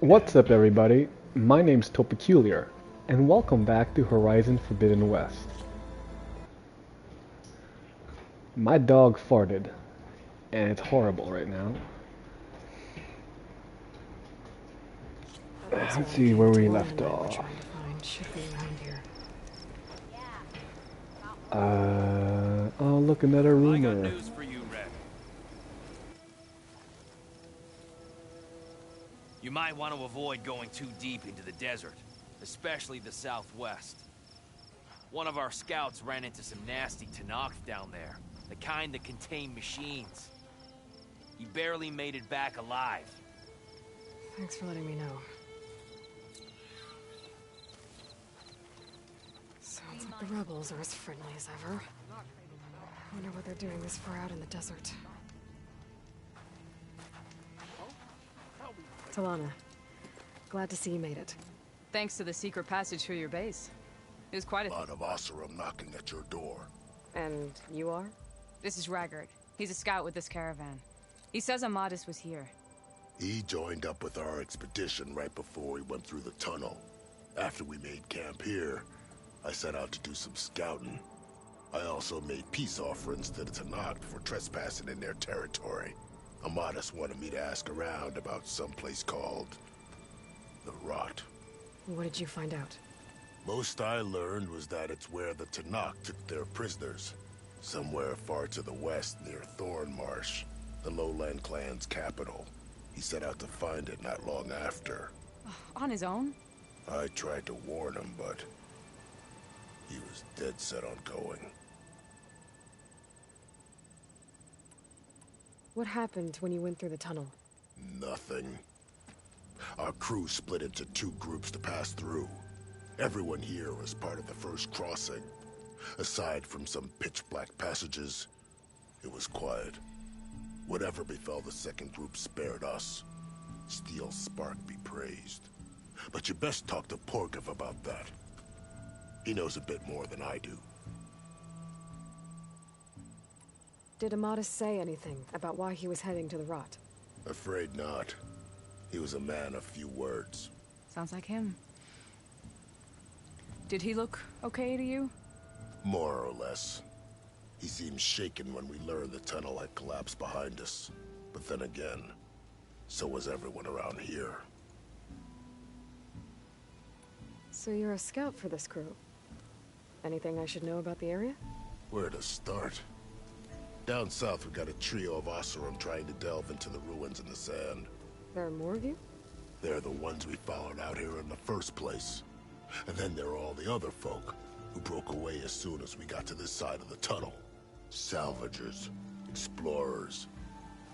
What's up, everybody? My name's Topeculiar, and welcome back to Horizon Forbidden West. My dog farted, and it's horrible right now. Let's see where we left off. Oh, look, another rumor. I got news for you, Red. You might want to avoid going too deep into the desert, especially the southwest. One of our scouts ran into some nasty Tenakth down there, the kind that contain machines. He barely made it back alive. Thanks for letting me know. Sounds like the rebels are as friendly as ever. I wonder what they're doing this far out in the desert. Talana, glad to see you made it. Thanks to the secret passage through your base. It was quite a lot of Oseram knocking at your door. And you are? This is Raggard. He's a scout with this caravan. He says Amadis was here. He joined up with our expedition right before we went through the tunnel. After we made camp here, I set out to do some scouting. I also made peace offerings to the Tenakth for trespassing in their territory. Amadis wanted me to ask around about some place called the Rot. What did you find out? Most I learned was that it's where the Tenakth took their prisoners. Somewhere far to the west near Thornmarsh, the lowland clan's capital. He set out to find it not long after. On his own? I tried to warn him, but he was dead set on going. What happened when you went through the tunnel? Nothing. Our crew split into two groups to pass through. Everyone here was part of the first crossing. Aside from some pitch-black passages, it was quiet. Whatever befell the second group spared us. Steel Spark be praised. But you best talk to Porgov about that. He knows a bit more than I do. Did Amadis say anything about why he was heading to the Rot? Afraid not. He was a man of few words. Sounds like him. Did he look okay to you? More or less. He seemed shaken when we learned the tunnel had collapsed behind us. But then again, so was everyone around here. So you're a scout for this crew? Anything I should know about the area? Where to start? Down south we got a trio of Oseram trying to delve into the ruins in the sand. There are more of you? They're the ones we followed out here in the first place. And then there are all the other folk who broke away as soon as we got to this side of the tunnel. Salvagers, explorers,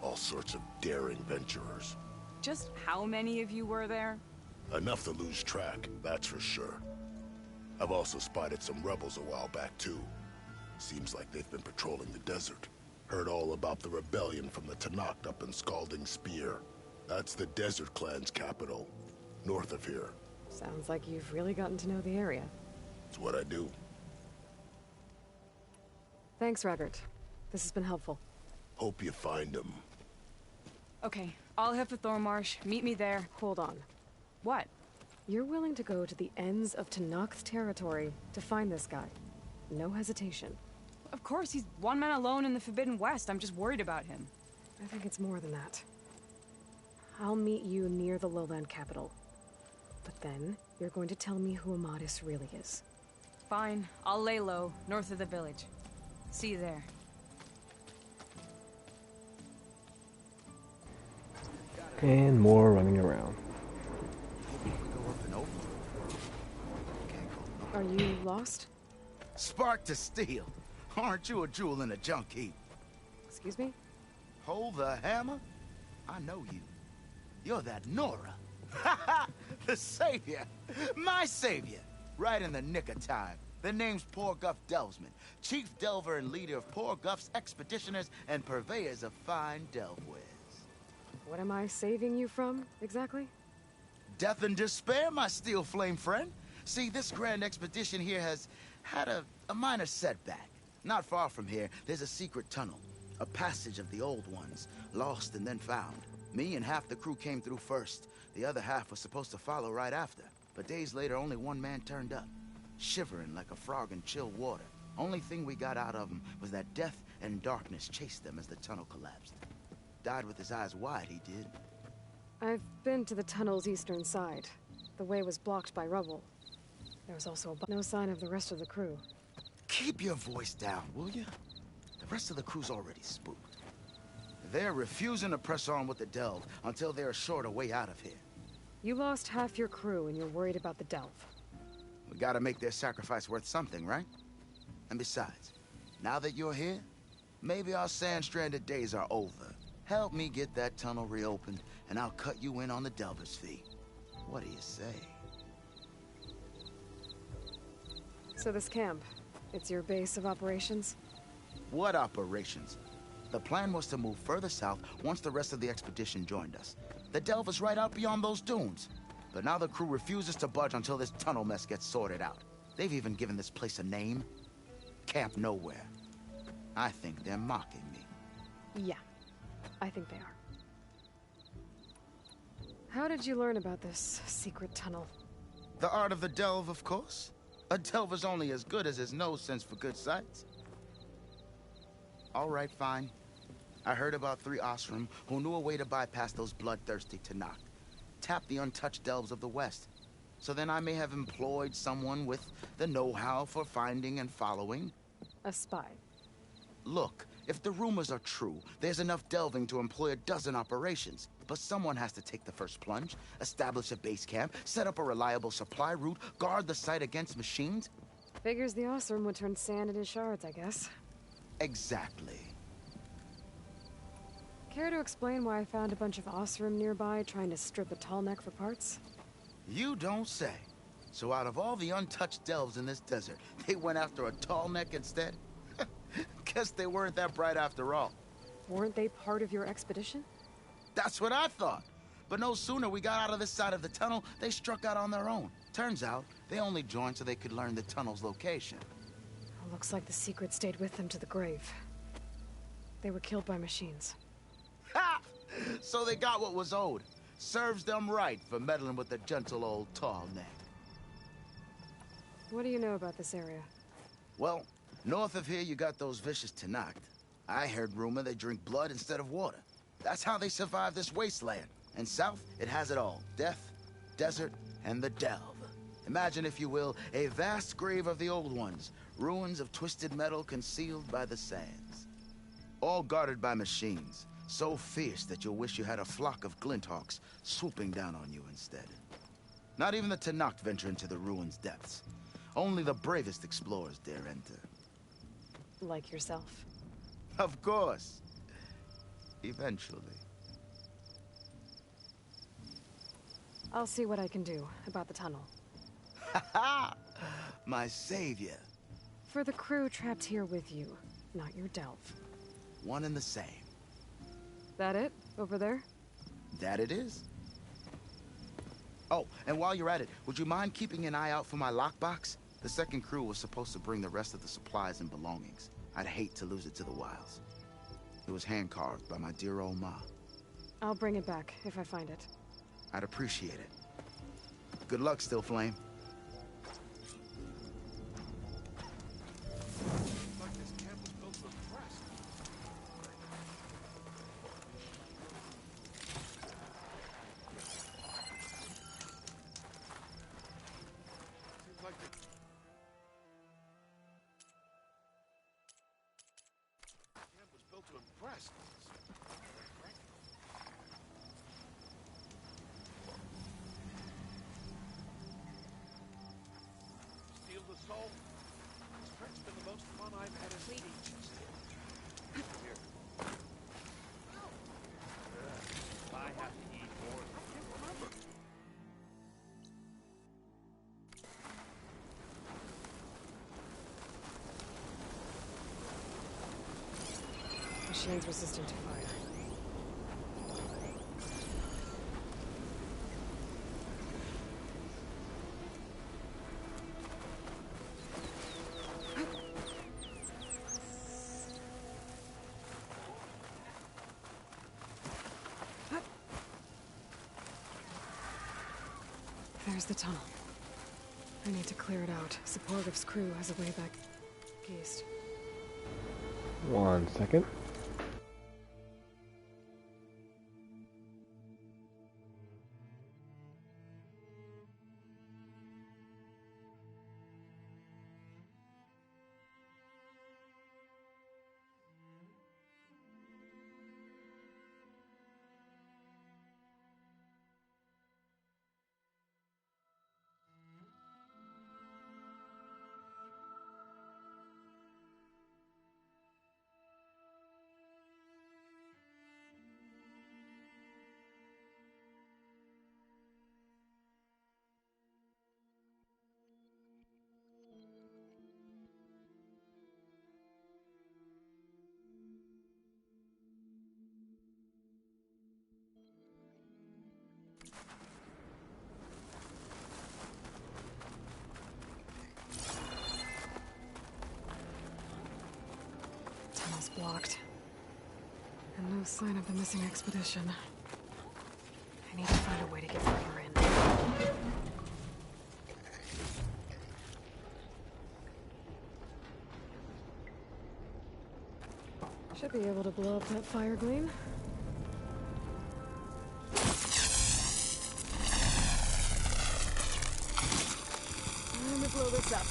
all sorts of daring venturers. Just how many of you were there? Enough to lose track, that's for sure. I've also spotted some rebels a while back too. Seems like they've been patrolling the desert. Heard all about the rebellion from the Tenakth up in Scalding Spear. That's the Desert Clan's capital, north of here. Sounds like you've really gotten to know the area. It's what I do. Thanks, Raggard. This has been helpful. Hope you find him. Okay, I'll head for Thornmarsh. Meet me there. Hold on. What? You're willing to go to the ends of Tenakth territory to find this guy. No hesitation. Of course, he's one man alone in the Forbidden West. I'm just worried about him. I think it's more than that. I'll meet you near the lowland capital. But then, you're going to tell me who Amadis really is. Fine. I'll lay low, north of the village. See you there. And more running around. Are you lost? Spark to steel. Aren't you a jewel in a junk heap? Excuse me? Hold the hammer? I know you. You're that Nora. The savior. My savior. Right in the nick of time. The name's Porgov Delvesman, chief delver and leader of Porgov's expeditioners and purveyors of fine delvewares. What am I saving you from, exactly? Death and despair, my steel flame friend. See, this grand expedition here has had a minor setback. Not far from here, there's a secret tunnel. A passage of the old ones, lost and then found. Me and half the crew came through first. The other half was supposed to follow right after, but days later only one man turned up, shivering like a frog in chill water. Only thing we got out of him was that death and darkness chased them as the tunnel collapsed. Died with his eyes wide, he did. I've been to the tunnel's eastern side. The way was blocked by rubble. There was also no sign of the rest of the crew. Keep your voice down, will you? The rest of the crew's already spooked. They're refusing to press on with the delve until they're assured a way out of here. You lost half your crew and you're worried about the delve. We gotta make their sacrifice worth something, right? And besides, now that you're here, maybe our sand-stranded days are over. Help me get that tunnel reopened, and I'll cut you in on the delver's fee. What do you say? So this camp, it's your base of operations? What operations? The plan was to move further south once the rest of the expedition joined us. The delve is right out beyond those dunes. But now the crew refuses to budge until this tunnel mess gets sorted out. They've even given this place a name. Camp Nowhere. I think they're mocking me. Yeah, I think they are. How did you learn about this secret tunnel? The art of the delve, of course. A delver's only as good as his nose sense for good sights. All right, fine. I heard about 3 Osram who knew a way to bypass those bloodthirsty Tanakh. Tap the untouched delves of the West. So then I may have employed someone with the know-how for finding and following. A spy. Look, if the rumors are true, there's enough delving to employ a dozen operations. But someone has to take the first plunge, establish a base camp, set up a reliable supply route, guard the site against machines. Figures the Osram would turn sand into shards, I guess. Exactly. Care to explain why I found a bunch of Osram nearby trying to strip a tall neck for parts? You don't say. So out of all the untouched delves in this desert, they went after a tall neck instead? Guess they weren't that bright after all. Weren't they part of your expedition? That's what I thought. But no sooner we got out of this side of the tunnel, they struck out on their own. Turns out, they only joined so they could learn the tunnel's location. Looks like the secret stayed with them to the grave. They were killed by machines. Ha! So they got what was owed. Serves them right for meddling with the gentle old tall neck. What do you know about this area? Well, north of here you got those vicious Tanakh. I heard rumor they drink blood instead of water. That's how they survive this wasteland. And south, it has it all. Death, desert, and the delve. Imagine, if you will, a vast grave of the old ones. Ruins of twisted metal concealed by the sands. All guarded by machines. So fierce that you'll wish you had a flock of glinthawks swooping down on you instead. Not even the Tanakh venture into the ruins' depths. Only the bravest explorers dare enter. Like yourself. Of course. Eventually. I'll see what I can do about the tunnel. Ha ha! My savior. For the crew trapped here with you, not your delve. One and the same. That it? Over there? That it is. Oh, and while you're at it, would you mind keeping an eye out for my lockbox? The second crew was supposed to bring the rest of the supplies and belongings. I'd hate to lose it to the wilds. It was hand-carved by my dear old ma. I'll bring it back if I find it. I'd appreciate it. Good luck, Still Flame. Machines resistant to fire. There's the tunnel. I need to clear it out. Supportive's crew has a way back east. 1 second. Tunnel's blocked. And no sign of the missing expedition. I need to find a way to get further in. Should be able to blow up that fire gleam. I'm gonna blow this up.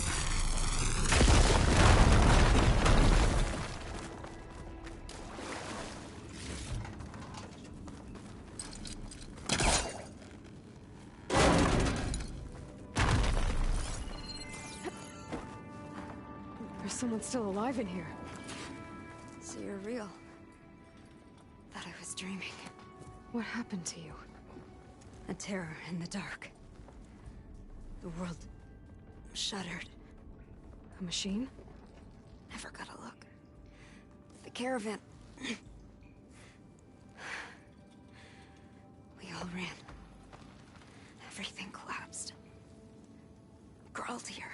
There's someone still alive in here. So you're real. Thought I was dreaming. What happened to you? A terror in the dark. The world shuddered. A machine? Never got a look. The caravan. We all ran. Everything collapsed. Crawled here.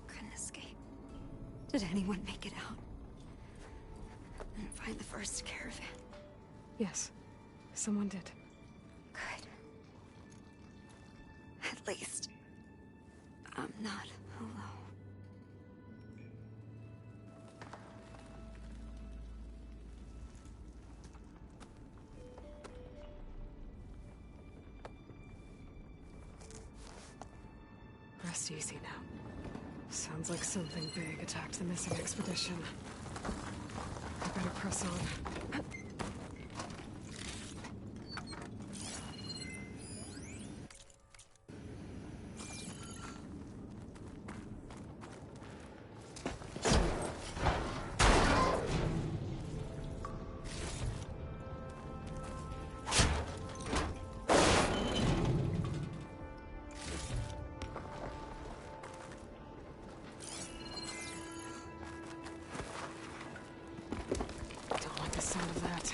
Couldn't escape. Did anyone make it out? And find the first caravan? Yes, someone did. Good. At least, I'm not alone. Rest easy now. Sounds like something big attacked the missing expedition. I better press on. Don't like the sound of that.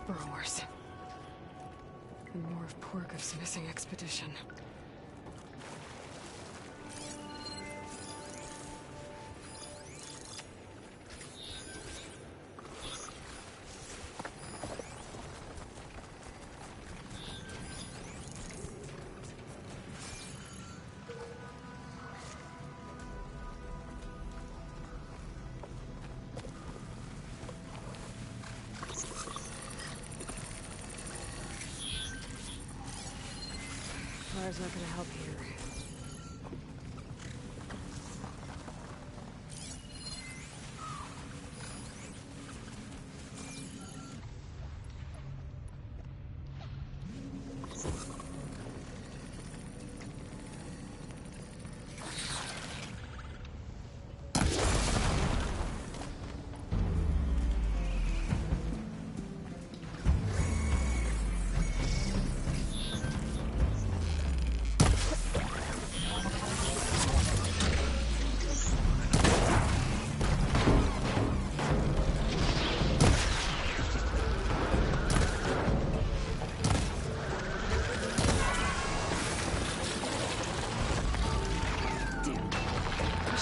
Burrowers. And more of Porgov's missing expedition. Fire's not gonna help here.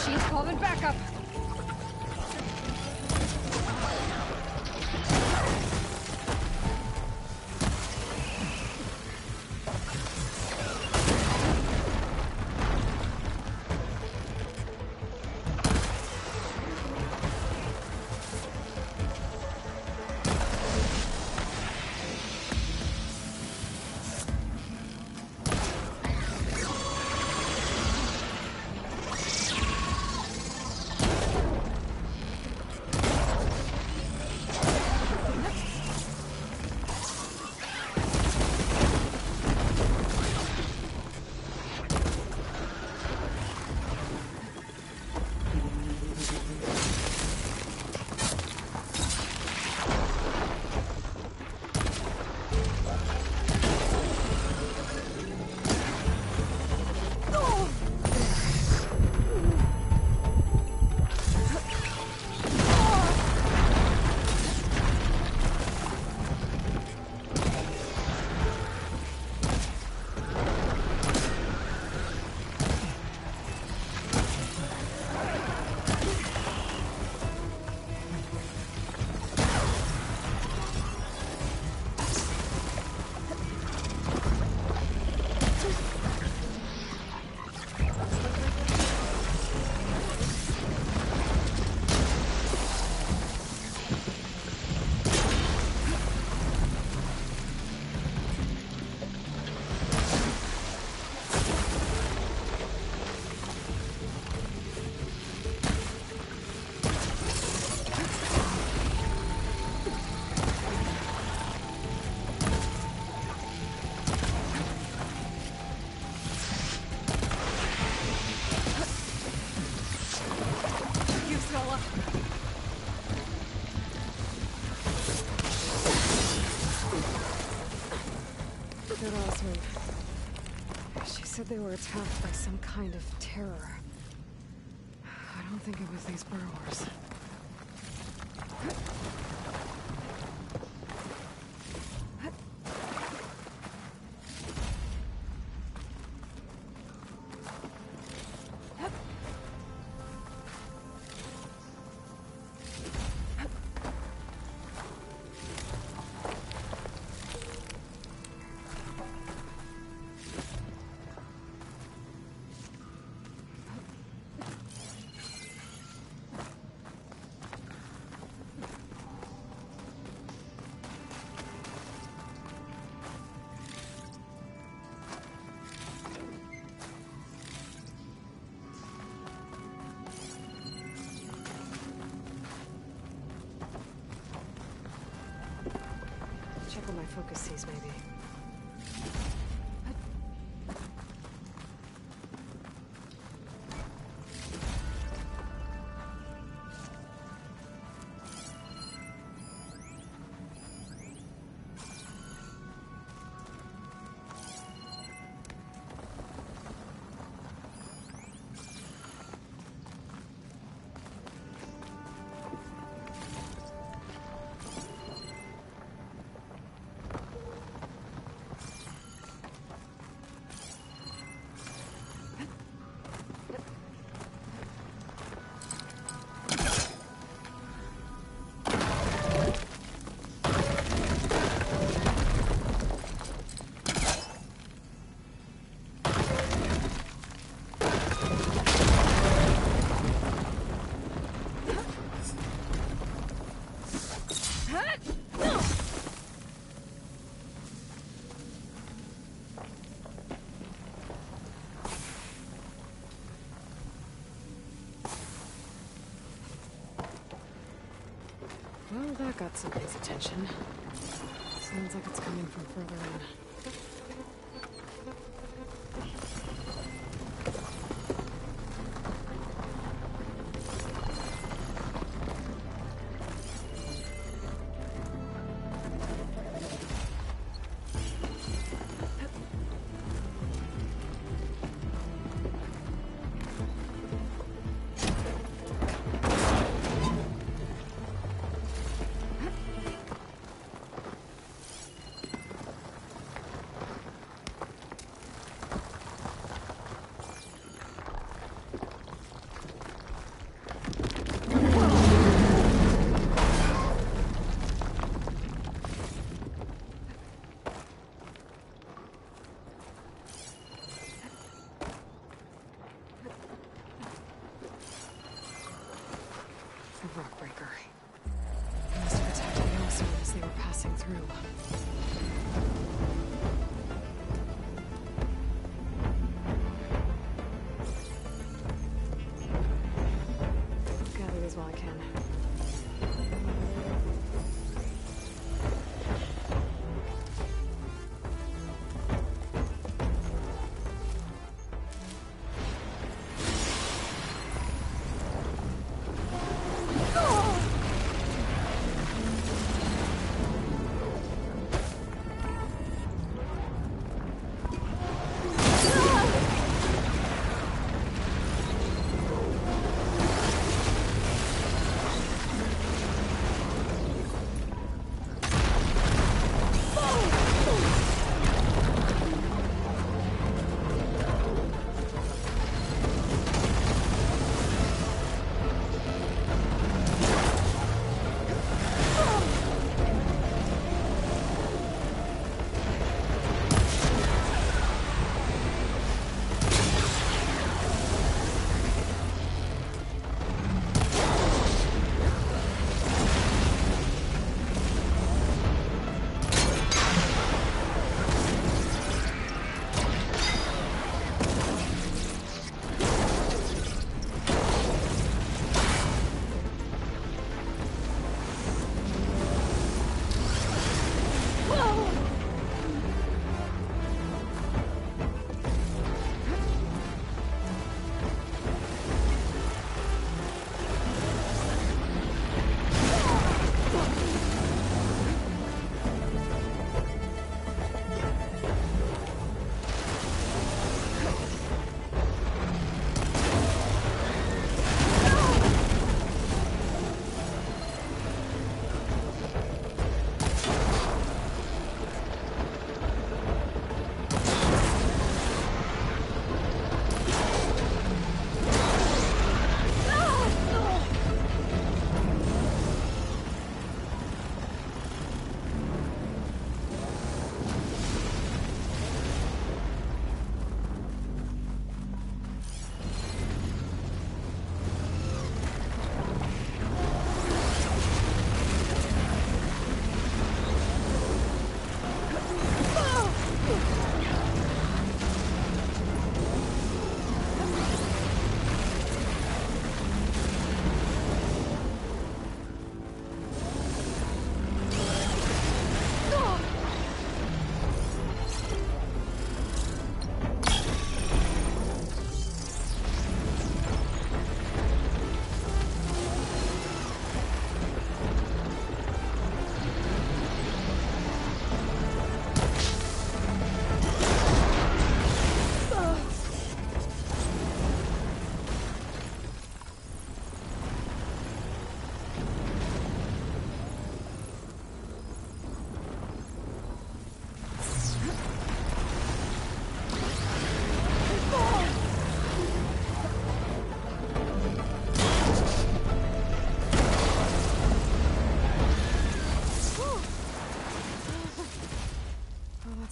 Machine's calling backup. Good Osmond. She said they were attacked by some kind of terror. I don't think it was these burrowers. Check on my focus sees, maybe. Well, that got somebody's attention. Sounds like it's coming from further in. supplies while I can.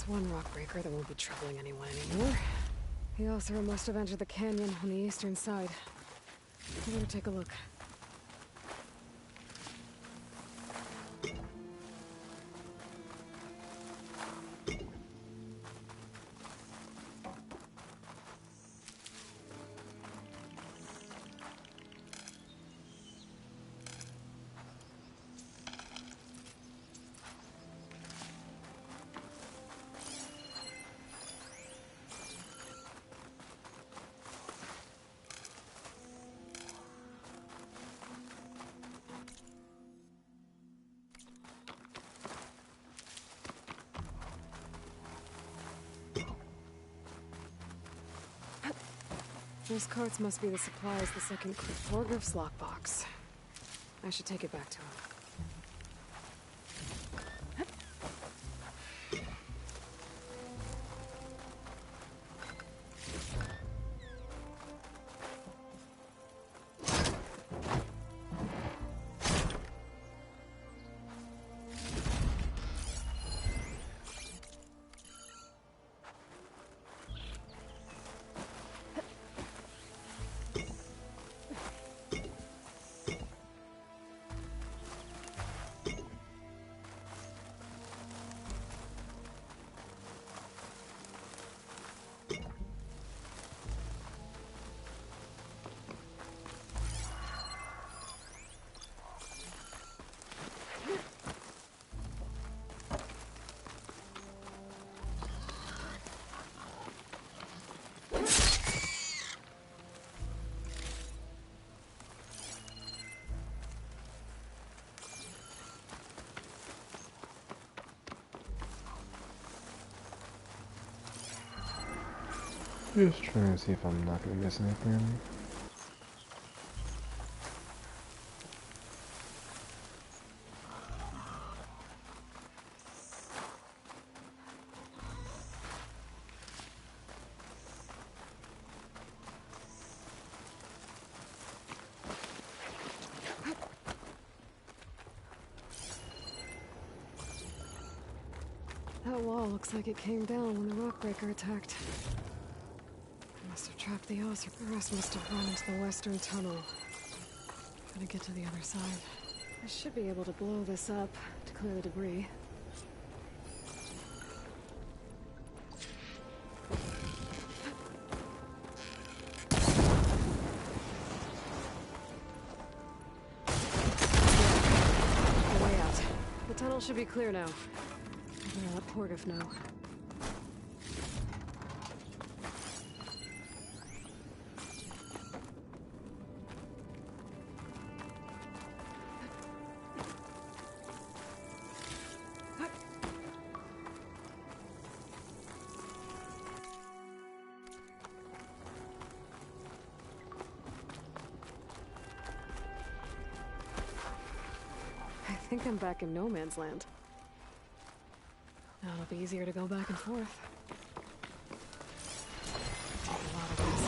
One rock breaker that won't be troubling anyone anymore. The Ossera must have entered the canyon on the eastern side. I better take a look. Those carts must be the supplies the second Forgriff's lockbox. I should take it back to him. Just trying to see if I'm not gonna miss anything. That wall looks like it came down when the rockbreaker attacked. Must have trapped the Oz. The rest must have run into the western tunnel. Gotta get to the other side. I should be able to blow this up to clear the debris. The way out. The tunnel should be clear now. I'm gonna let Porgif know. I think I'm back in no man's land. Now it'll be easier to go back and forth. Take a lot of this.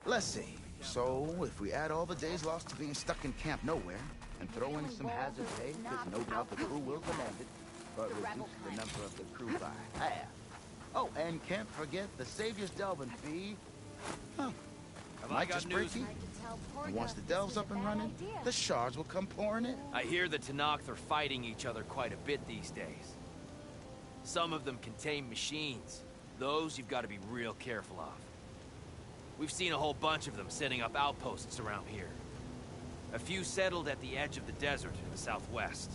Let's see. So, if we add all the days lost to being stuck in camp nowhere, and throw in some hazard pay, because no doubt the crew will demand it, but reduce the number of the crew by half. Oh, and can't forget the Savior's Delving fee. Huh. I got news? And once the delve's up and running, the shards will come pouring in. I hear the Tenakth are fighting each other quite a bit these days. Some of them contain machines. Those you've got to be real careful of. We've seen a whole bunch of them setting up outposts around here. A few settled at the edge of the desert in the southwest.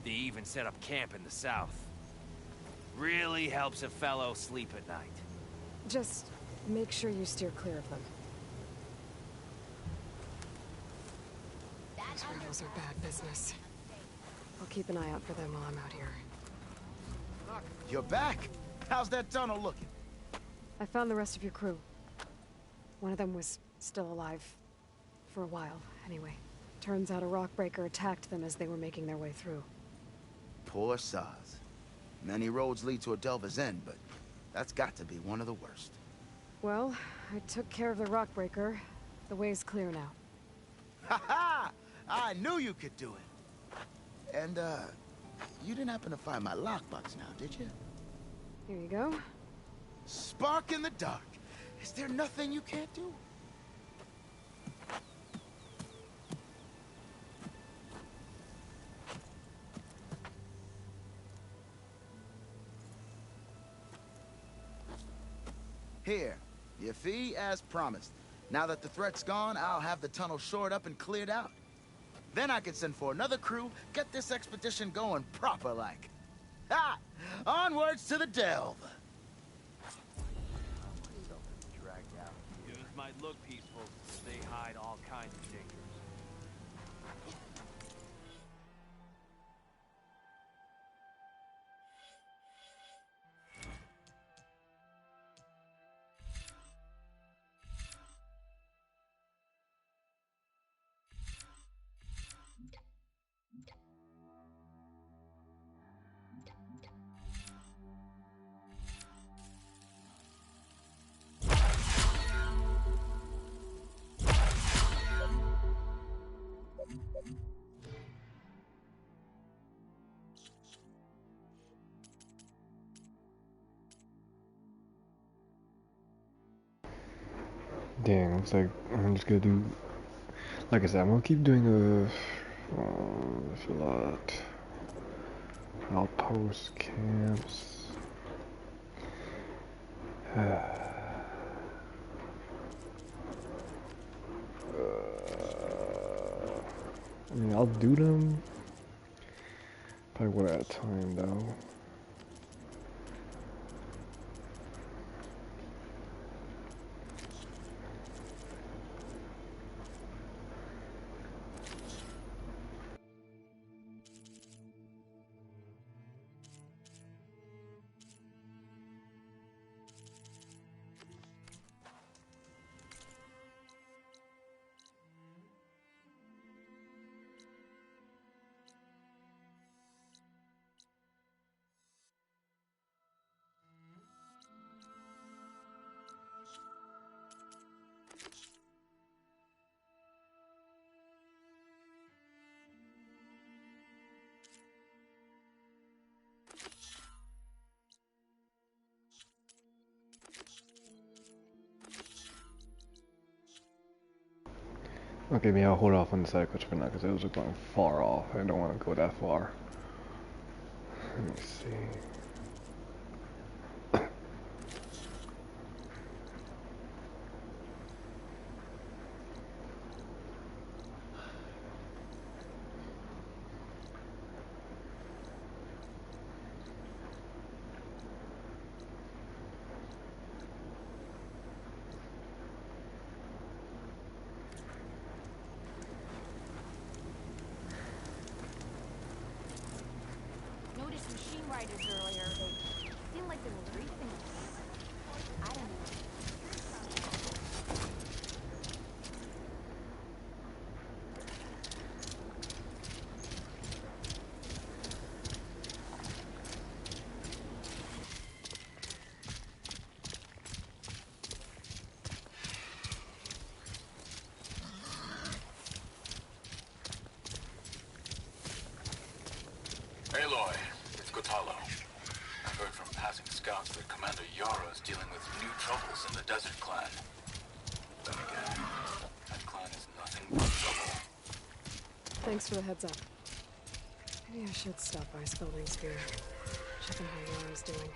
They even set up camp in the south. Really helps a fellow sleep at night. Just make sure you steer clear of them. Those rebels are bad business. I'll keep an eye out for them while I'm out here. You're back? How's that tunnel looking? I found the rest of your crew. One of them was still alive. For a while, anyway. Turns out a rockbreaker attacked them as they were making their way through. Poor Saz. Many roads lead to a Delver's End, but that's got to be one of the worst. Well, I took care of the rockbreaker. The way's clear now. Ha ha! I knew you could do it. And, you didn't happen to find my lockbox now, did you? Here you go. Spark in the dark. Is there nothing you can't do? Here, your fee as promised. Now that the threat's gone, I'll have the tunnel shored up and cleared out. Then I can send for another crew, get this expedition going proper-like. Ha! Onwards to the delve! Dunes might look peaceful, but they hide all kinds of dangers. Dang, looks like I'm just gonna do. Like I said, I'm gonna keep doing a lot. Outpost camps. I mean, I'll do them. Probably one at a time, though. Okay, maybe I'll hold off on the side quest for now because those are going far off. I don't want to go that far. Let me see. Noticed machine riders earlier. They seemed like they were racing. I don't know. Aloy, it's Kotalo. I've heard from passing scouts that Commander Yara is dealing with new troubles in the Desert Clan. Then again, that clan is nothing but trouble. Thanks for the heads up. Maybe I should stop by Spalding's Spear. Check on how Yara's doing.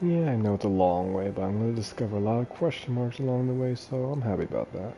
Yeah, I know it's a long way, but I'm going to discover a lot of question marks along the way, so I'm happy about that.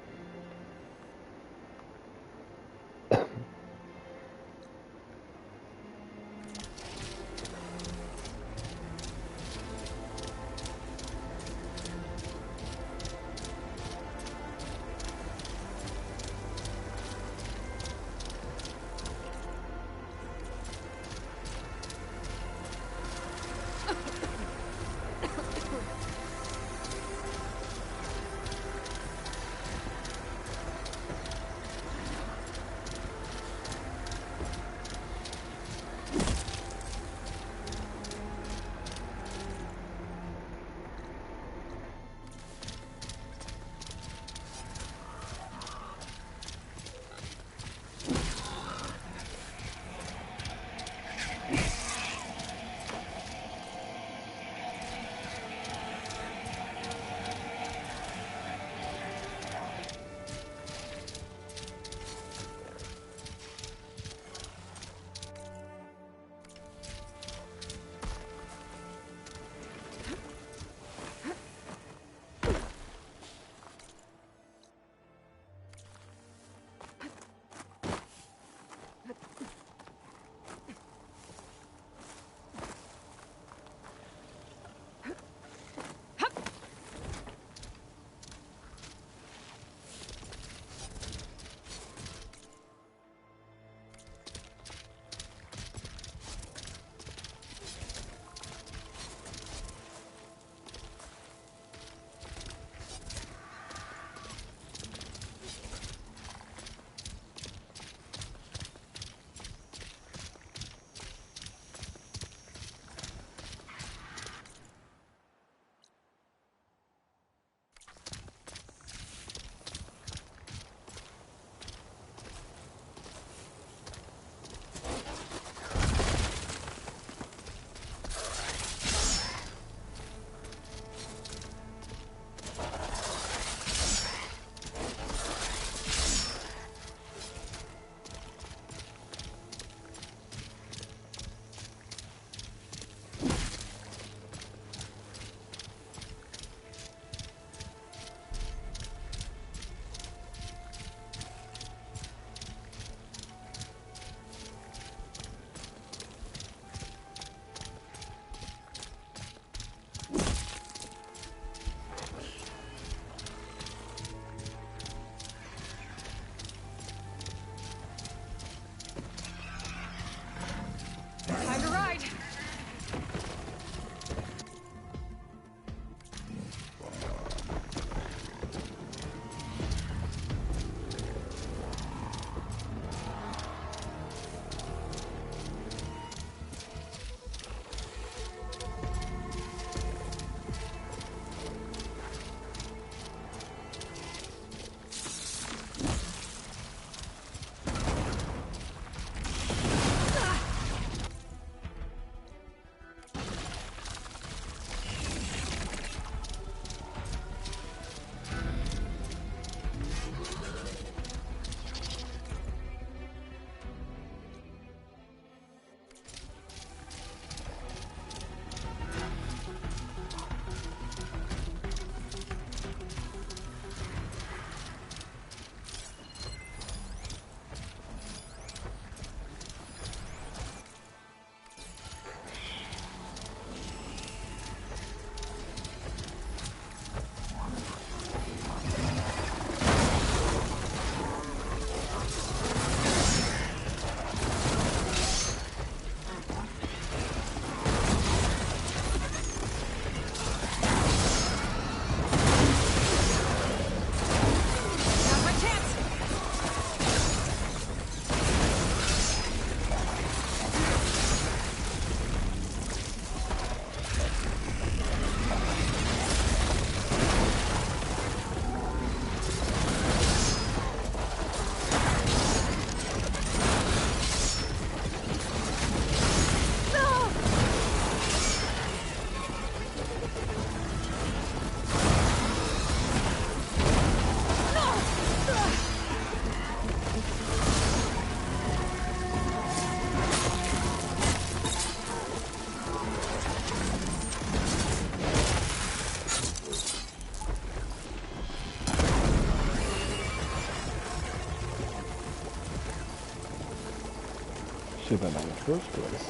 should have done that in the first place.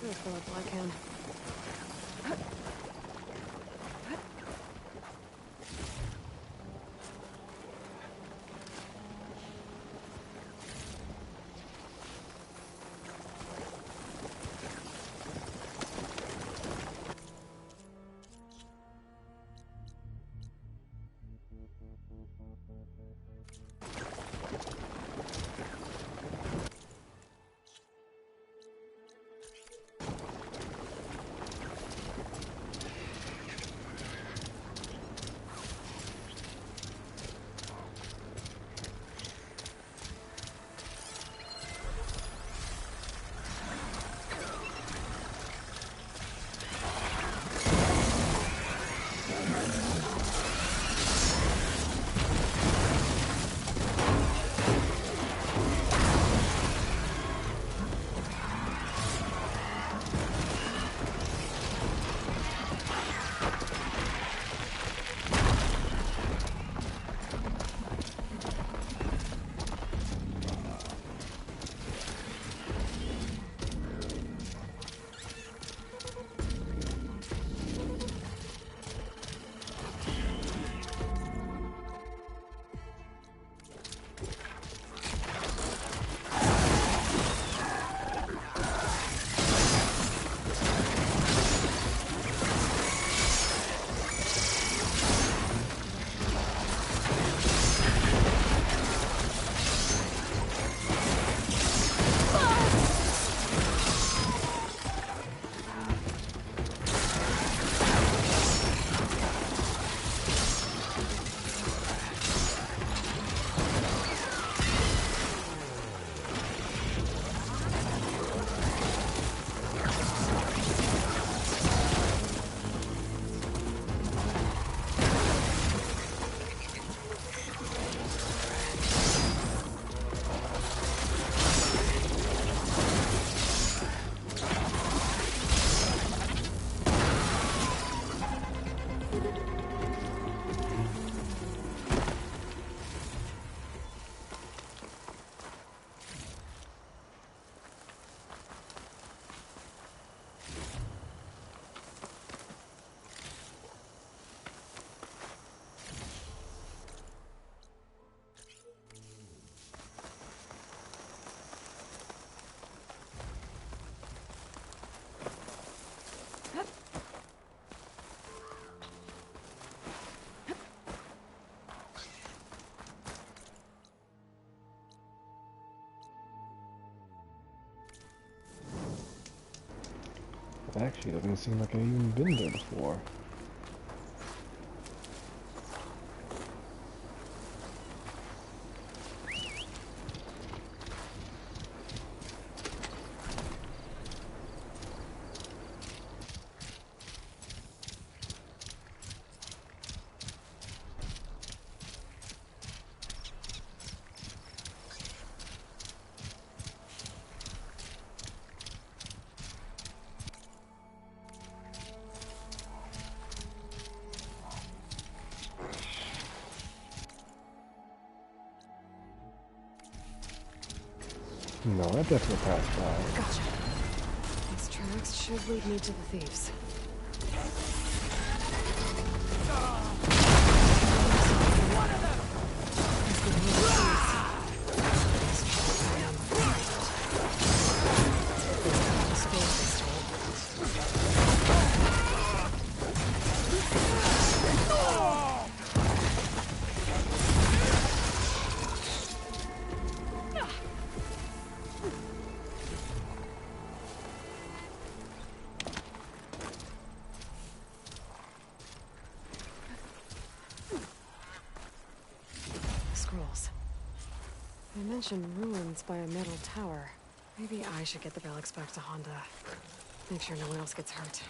There's the black hand. Actually, doesn't seem like I've even been there before. No, I definitely passed by. Gotcha. These tracks should lead me to the thieves. One of them! Scrolls. They mentioned ruins by a metal tower. Maybe I should get the relics back to Honda. Make sure no one else gets hurt.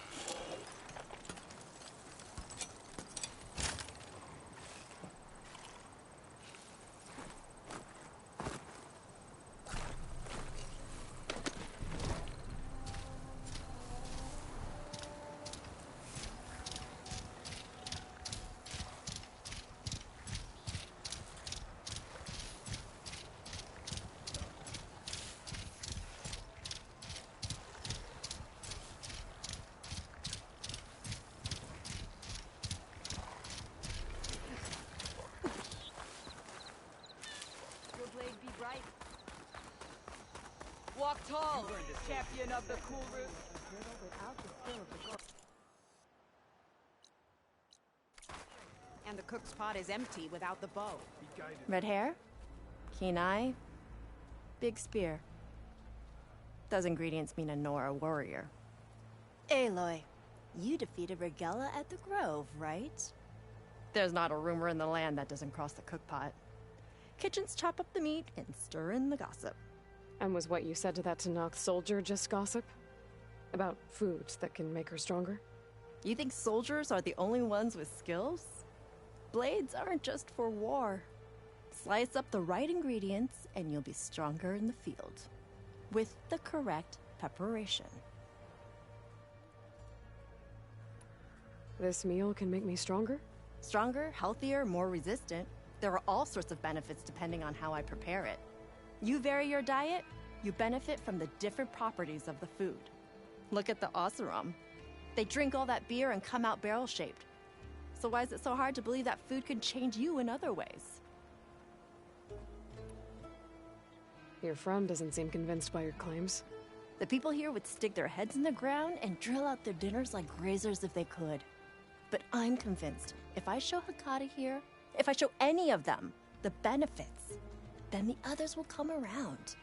tall, champion of the cool room. And the cook's pot is empty without the bow. Red hair? Keen eye? Big spear. Those ingredients mean a Nora warrior. Aloy, you defeated Regella at the Grove, right? There's not a rumor in the land that doesn't cross the cookpot. Kitchens chop up the meat and stir in the gossip. And was what you said to that Tanakh soldier just gossip? About foods that can make her stronger? You think soldiers are the only ones with skills? Blades aren't just for war. Slice up the right ingredients and you'll be stronger in the field. With the correct preparation. This meal can make me stronger? Stronger, healthier, more resistant. There are all sorts of benefits depending on how I prepare it. You vary your diet, you benefit from the different properties of the food. Look at the Oseram. They drink all that beer and come out barrel-shaped. So why is it so hard to believe that food can change you in other ways? Your friend doesn't seem convinced by your claims. The people here would stick their heads in the ground and drill out their dinners like grazers if they could. But I'm convinced if I show Hakata here, if I show any of them the benefits, then the others will come around.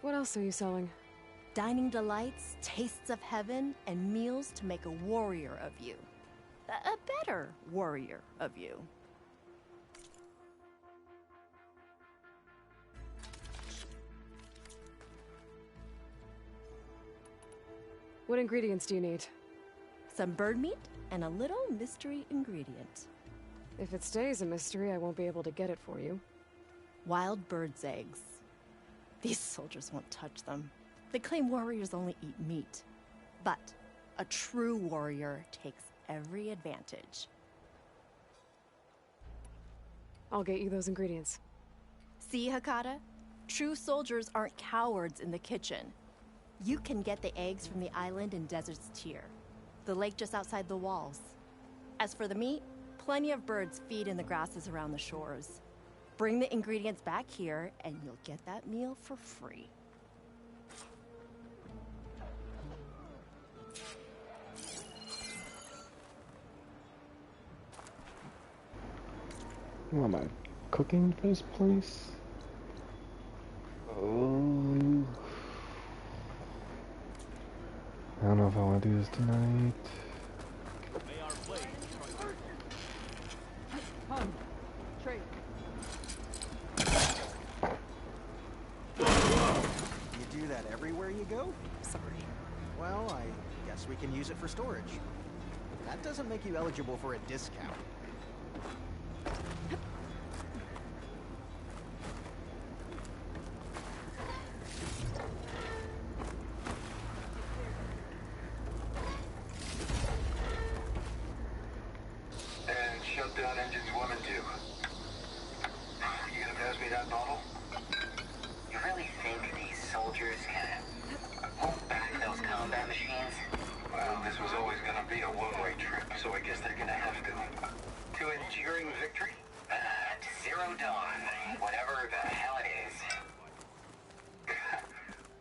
What else are you selling? Dining delights, tastes of heaven, and meals to make a warrior of you. A better warrior of you. What ingredients do you need? Some bird meat and a little mystery ingredient. If it stays a mystery, I won't be able to get it for you. Wild bird's eggs. These soldiers won't touch them. They claim warriors only eat meat. But a true warrior takes every advantage. I'll get you those ingredients. See, Hakata? True soldiers aren't cowards in the kitchen. You can get the eggs from the island in Desert's Tier, the lake just outside the walls. As for the meat, plenty of birds feed in the grasses around the shores. Bring the ingredients back here, and you'll get that meal for free. What am I cooking for this place? Oh, I don't know if I want to do this tonight. Trade. You do that everywhere you go? Sorry. Well, I guess we can use it for storage. That doesn't make you eligible for a discount. And shut down engines 1 and 2. You gonna pass me that bottle? You really think these soldiers can hold back those combat machines? Well, this was always gonna be a one-way trip, so I guess they're gonna have to. To enduring victory? To Zero Dawn, whatever the hell it is.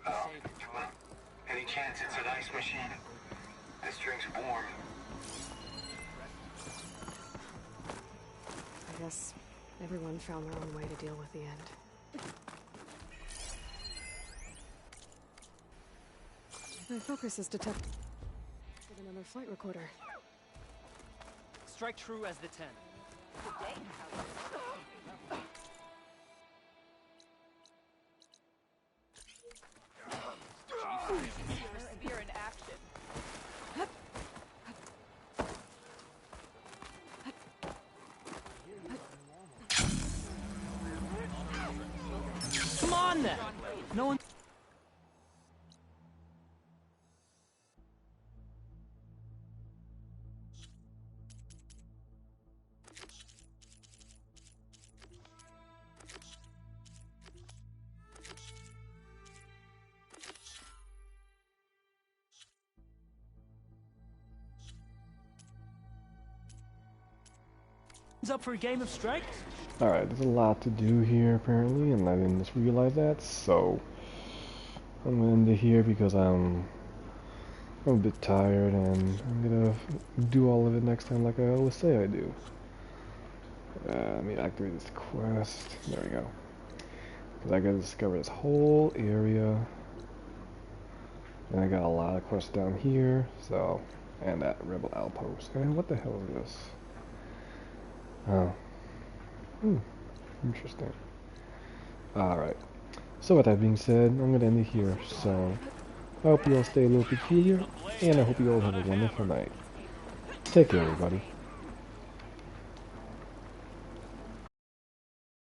Oh, well, any chance it's an ice machine? This drink's warm. I guess everyone found their own way to deal with the end. My focus is detect with another flight recorder. Strike true as the 10. Spear in action. Come on then! No one. Up for a game of strike? Alright, there's a lot to do here apparently, and I didn't just realize that, so I'm gonna end it here because I'm a bit tired, and I'm gonna do all of it next time like I always say I do. Let me activate this quest. There we go. Because I gotta discover this whole area. And I got a lot of quests down here, so, and that rebel outpost. And what the hell is this? Oh. Interesting. Alright. So with that being said, I'm gonna end it here. So, I hope you all stay a little peculiar, and I hope you all have a wonderful night. Take care, everybody.